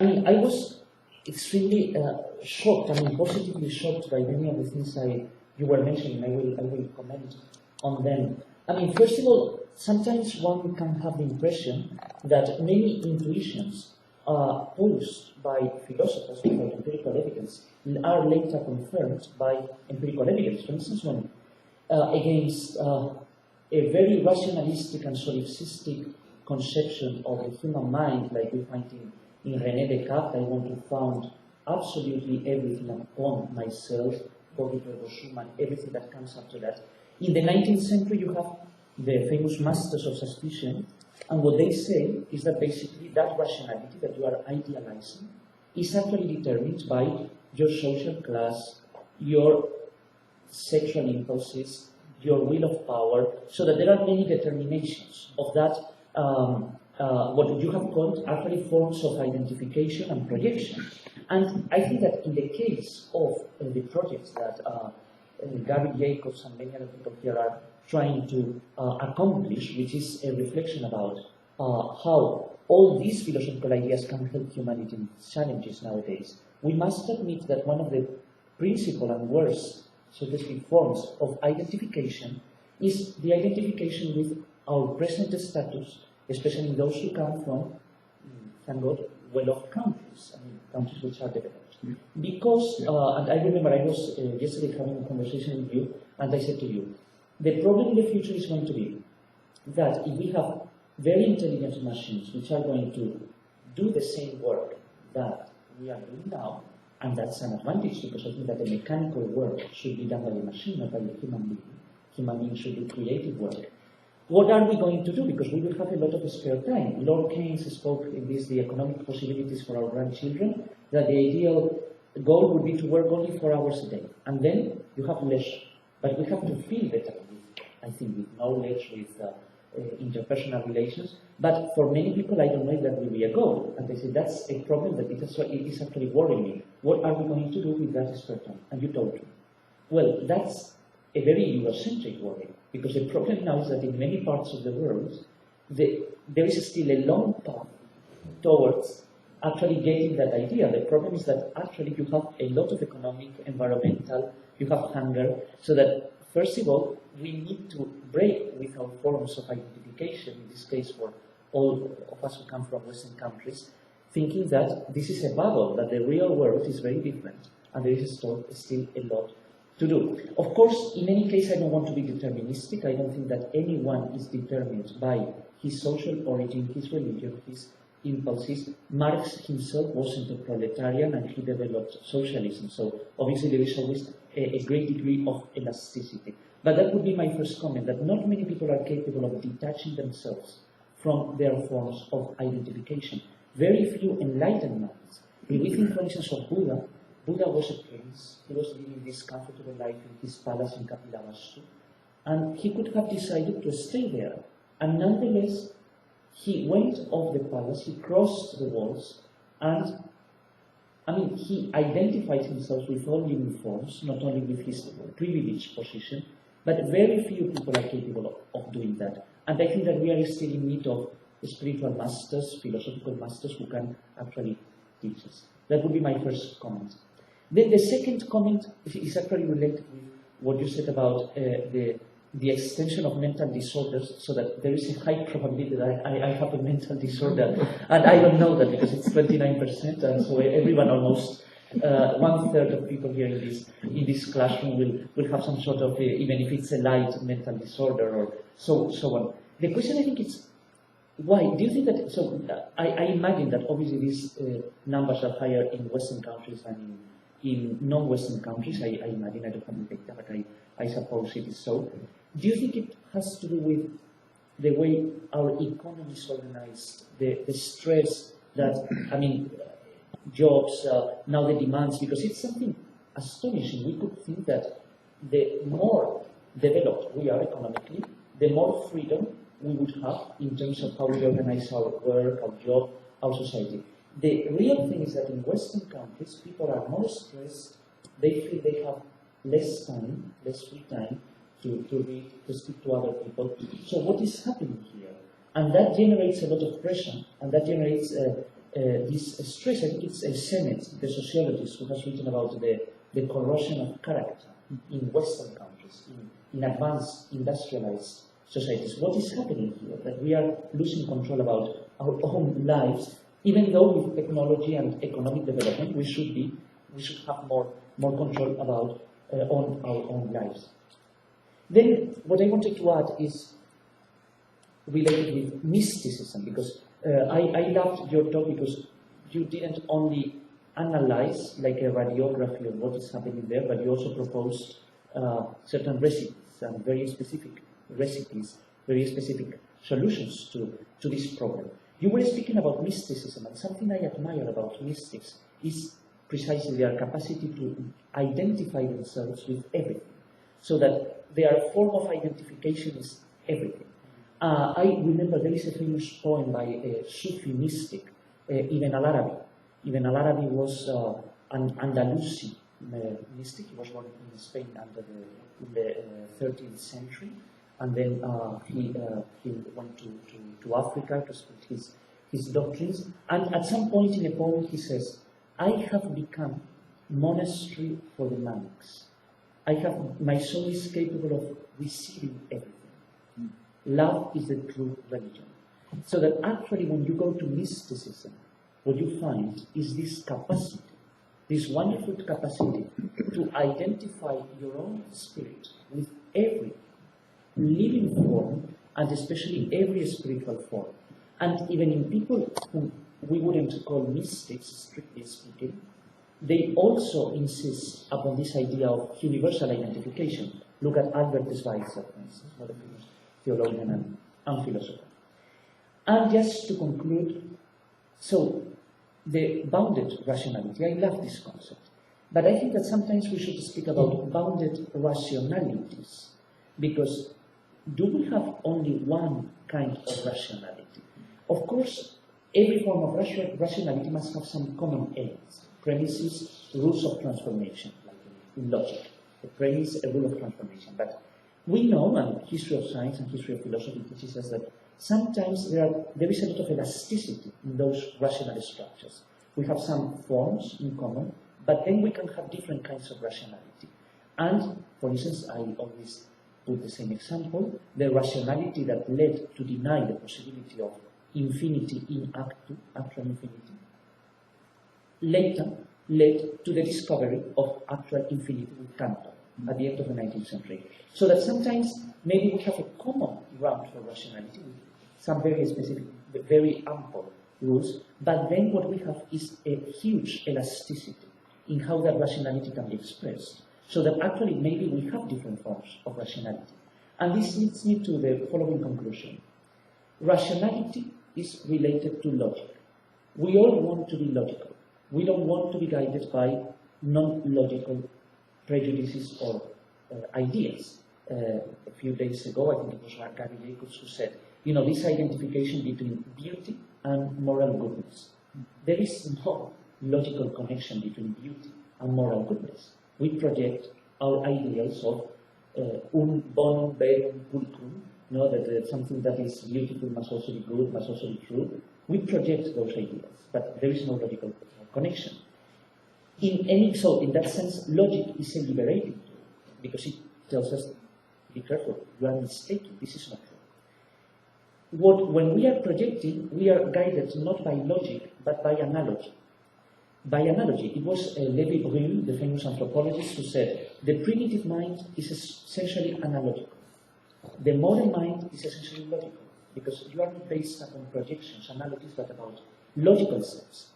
I mean, I was extremely shocked, I mean, positively shocked by many of the things you were mentioning. I will comment on them. I mean, first of all, sometimes one can have the impression that many intuitions posed by philosophers without empirical evidence are later confirmed by empirical evidence. For instance, when against a very rationalistic and solipsistic conception of the human mind, like we find in René Descartes, I want to found absolutely everything upon myself, cogito ergo sum, and everything that comes after that. In the 19th century, you have the famous masters of suspicion, and what they say is that basically that rationality that you are idealizing is actually determined by your social class, your sexual impulses, your will of power, so that there are many determinations of that, what you have called actually forms of identification and projection. And I think that in the case of the projects that Gary Jacobs and many other people here are trying to accomplish, which is a reflection about how all these philosophical ideas can help humanity in challenges nowadays, we must admit that one of the principal and worst, so to speak, forms of identification is the identification with our present status, especially those who come from, thank God, well-off countries, I mean, countries which are developed. Because, and I remember I was yesterday having a conversation with you, and I said to you, the problem in the future is going to be that if we have very intelligent machines which are going to do the same work that we are doing now, and that's an advantage because I think that the mechanical work should be done by a machine, not by a human being. Human beings should do creative work. What are we going to do? Because we will have a lot of spare time. Lord Keynes spoke in this, the economic possibilities for our grandchildren, that the ideal goal would be to work only 4 hours a day. And then you have leisure. But we have to feel better with, I think, with knowledge, with interpersonal relations. But for many people, I don't know if that will be a goal. And they say, that's a problem that it is actually worrying me. What are we going to do with that spare time? And you told me. Well, that's a very Eurocentric worry. Because the problem now is that in many parts of the world, there is still a long path towards actually getting that idea. The problem is that actually you have a lot of economic, environmental, you have hunger, so that first of all, we need to break with our forms of identification, in this case for all of us who come from Western countries, thinking that this is a bubble, that the real world is very different, and there is still a lot to do. Of course, in any case, I don't want to be deterministic. I don't think that anyone is determined by his social origin, his religion, his impulses. Marx himself wasn't a proletarian and he developed socialism. So obviously there is always a great degree of elasticity. But that would be my first comment, that not many people are capable of detaching themselves from their forms of identification. Very few enlightened minds. If we think, for instance, of Buddha, Buddha was a prince. He was living this comfortable life in his palace in Kapilavastu, and he could have decided to stay there. And nonetheless, he went off the palace, he crossed the walls, and he identified himself with all living forms, not only with his privileged position, but very few people are capable of doing that. And I think that we are still in need of spiritual masters, philosophical masters who can actually teach us. That would be my first comment. Then the second comment is actually related with what you said about the extension of mental disorders, so that there is a high probability that I have a mental disorder, and I don't know that because it's 29%, and so everyone almost, 1/3 of people here in this classroom will have some sort of, even if it's a light mental disorder or so on. The question I think is, why? Do you think that, so I imagine that obviously these numbers are higher in Western countries than in non-Western countries. I imagine, I don't have the data, but I suppose it is so. Do you think it has to do with the way our economy is organized, the stress that, jobs, now the demands, because it's something astonishing. We could think that the more developed we are economically, the more freedom we would have in terms of how we organize our work, our job, our society. The real thing is that in Western countries, people are more stressed. They feel they have less time, less free time to read, to speak to other people. So what is happening here? And that generates a lot of pressure, and that generates this stress. I think it's Sennett, the sociologist, who has written about the corrosion of character in Western countries, in advanced industrialized societies. What is happening here? That we are losing control about our own lives, even though with technology and economic development we should have more control about on our own lives. Then what I wanted to add is related with mysticism, because I loved your talk because you didn't only analyze like a radiography of what is happening there, but you also proposed certain recipes and very specific recipes, very specific solutions to this problem. You were speaking about mysticism, and something I admire about mystics is precisely their capacity to identify themselves with everything, so that their form of identification is everything. I remember there is a famous poem by a Sufi mystic, Ibn al-Arabi. Ibn al-Arabi was an Andalusi mystic. He was born in Spain in the 13th century, and then he went to Africa to spread his doctrines. And at some point in a poem he says, "I have become monastery for the monks. My soul is capable of receiving everything. Love is the true religion." So that actually when you go to mysticism, what you find is this capacity, this wonderful capacity to identify your own spirit with every living form, and especially every spiritual form. And even in people whom we wouldn't call mystics, strictly speaking, they also insist upon this idea of universal identification. Look at Albert Schweitzer, for instance, another famous theologian and philosopher. And just to conclude, so the bounded rationality, I love this concept, but I think that sometimes we should speak about bounded rationalities, because do we have only one kind of rationality? Of course, every form of rationality must have some common elements, premises, rules of transformation, like in logic. A premise, a rule of transformation. But we know, and history of science and history of philosophy teaches us that sometimes there is a lot of elasticity in those rational structures. We have some forms in common, but then we can have different kinds of rationality. And, for instance, I always put the same example, the rationality that led to deny the possibility of infinity in actu, actual infinity, later led to the discovery of actual infinity with Cantor at the end of the 19th century. So that sometimes maybe we have a common ground for rationality with some very specific, very ample rules, but then what we have is a huge elasticity in how that rationality can be expressed. So that actually maybe we have different forms of rationality. And this leads me to the following conclusion. Rationality is related to logic. We all want to be logical. We don't want to be guided by non-logical prejudices or ideas. A few days ago, I think it was Gary Jacobs who said, this identification between beauty and moral goodness. There is no logical connection between beauty and moral goodness. We project our ideals of un bonum verum pulchrum, that something that is beautiful must also be good, must also be true. We project those ideas, but there is no logical connection. So in that sense, logic is a liberating tool, because it tells us, be careful, you are mistaken, this is not true. When we are projecting, we are guided not by logic, but by analogy. By analogy, it was Lévi-Brühl, the famous anthropologist, who said, the primitive mind is essentially analogical. The modern mind is essentially logical, because you are not based upon projections, analogies, but about logical steps.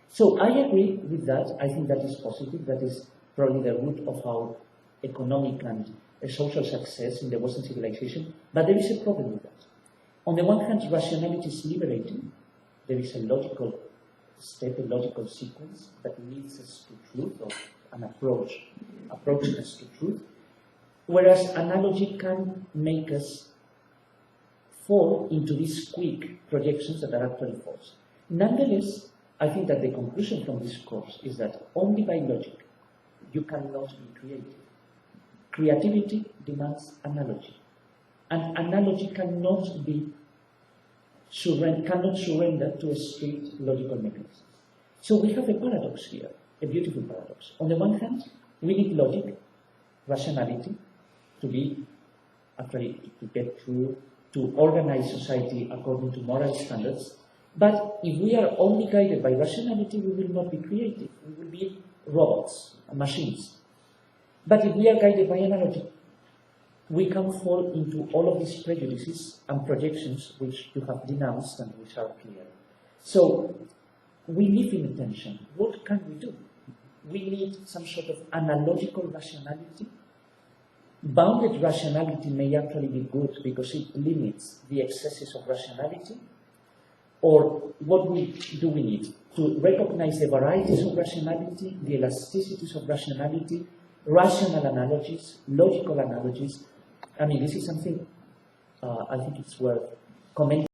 So I agree with that. I think that is positive. That is probably the root of our economic and social success in the Western civilization. But there is a problem with that. On the one hand, rationality is liberating. There is a logical step, a logical sequence that leads us to truth, or an approaching us to truth. Whereas analogy can make us fall into these quick projections that are actually false. Nonetheless, I think that the conclusion from this course is that only by logic you cannot be creative. Creativity demands analogy. And analogy cannot be cannot surrender to a strict logical mechanism. So we have a paradox here, a beautiful paradox. On the one hand, we need logic, rationality, to be actually to get through, to organize society according to moral standards. But if we are only guided by rationality, we will not be creative. We will be robots, machines. But if we are guided by analogy, we can fall into all of these prejudices and projections which you have denounced and which are clear. So we live in a tension. What can we do? We need some sort of analogical rationality. Bounded rationality may actually be good because it limits the excesses of rationality. Or what do we need? To recognize the varieties of rationality, the elasticities of rationality, rational analogies, logical analogies. I mean, this is something I think it's worth commenting.